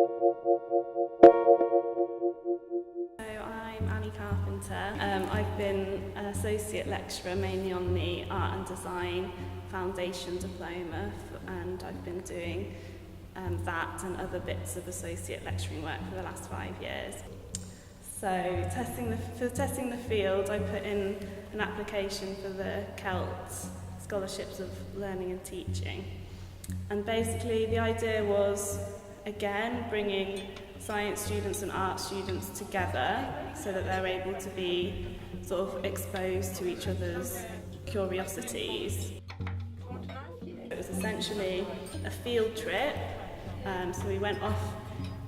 So I'm Annie Carpenter. I've been an associate lecturer mainly on the Art and Design Foundation diploma, and I've been doing that and other bits of associate lecturing work for the last 5 years. So for testing the field, I put in an application for the CELT Scholarships of Learning and Teaching. And basically the idea was, again, bringing science students and art students together so that they're able to be sort of exposed to each other's curiosities. It was essentially a field trip, so we went off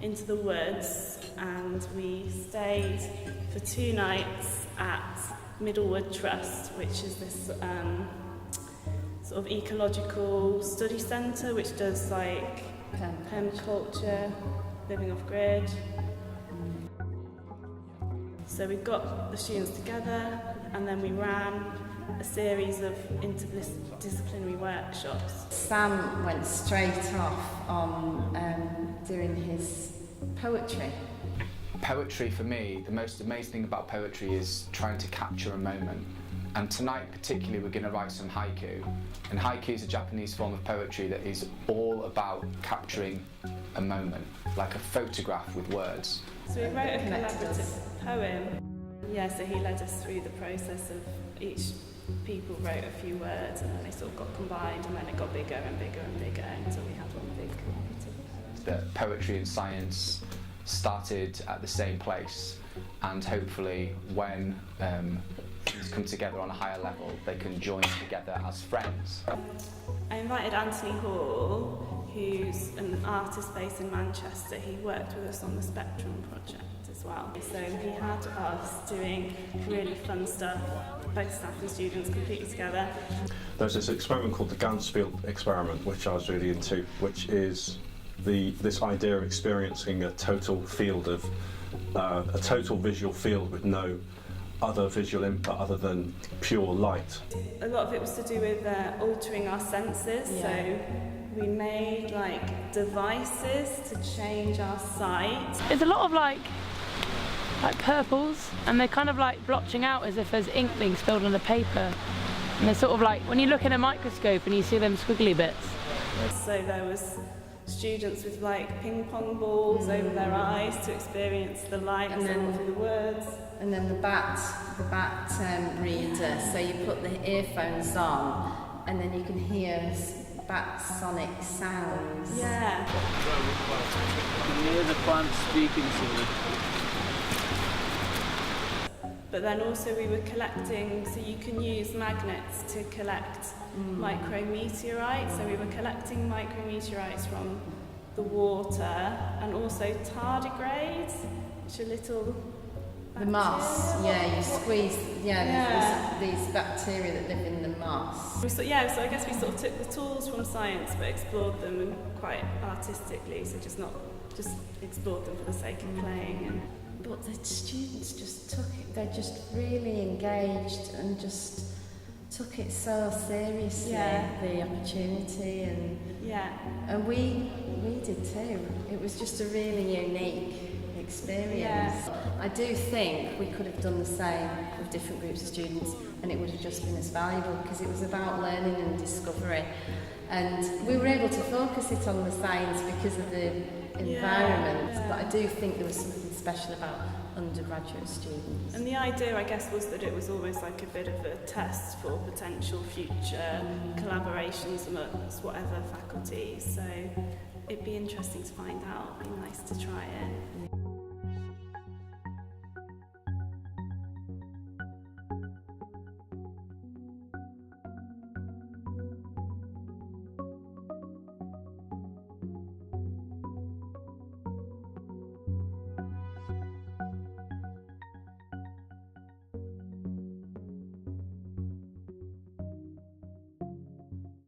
into the woods and we stayed for 2 nights at Middlewood Trust, which is this sort of ecological study centre which does like permaculture, living off grid. So we got the students together and then we ran a series of interdisciplinary workshops. Sam went straight off on doing his poetry. Poetry for me, the most amazing thing about poetry is trying to capture a moment. And tonight particularly we're going to write some haiku. And haiku is a Japanese form of poetry that is all about capturing a moment, like a photograph with words. So we wrote a collaborative poem. Yeah, so he led us through the process of each people wrote a few words and then they sort of got combined and then it got bigger and bigger and bigger until we had one big collaborative poem. That poetry and science started at the same place, and hopefully when things come together on a higher level, they can join together as friends. I invited Anthony Hall, who's an artist based in Manchester. He worked with us on the Spectrum project as well. So he had us doing really fun stuff, both staff and students completely together. There's this experiment called the Ganzfield experiment, which I was really into, which is this idea of experiencing a total field of a total visual field with no other visual input other than pure light. A lot of it was to do with altering our senses. Yeah. So we made like devices to change our sight. There's a lot of like purples, and they're kind of like blotching out as if there's ink being spilled on the paper. And they're sort of like, when you look in a microscope and you see them squiggly bits. So there was students with like ping pong balls over their eyes to experience the light and then through the words. And then the bat reader, so you put the earphones on and then you can hear bat sonic sounds. Yeah. You can hear the plants speaking to you. But then also we were collecting, so you can use magnets to collect micrometeorites. So we were collecting micrometeorites from the water and also tardigrades, which are little The moss, yeah, you squeeze, there's these bacteria that live in the moss. So I guess we sort of took the tools from science but explored them quite artistically, so just explored them for the sake of playing. But the students just took it, they're just really engaged and just took it so seriously, the opportunity, and we did too. It was just a really unique experience. Yeah. I do think we could have done the same with different groups of students and it would have just been as valuable because it was about learning and discovery, and we were able to focus it on the science because of the environment, but I do think there was something special about undergraduate students. And the idea, I guess, was that it was almost like a bit of a test for potential future collaborations amongst whatever faculties, so it'd be interesting to find out, it'd be nice to try it.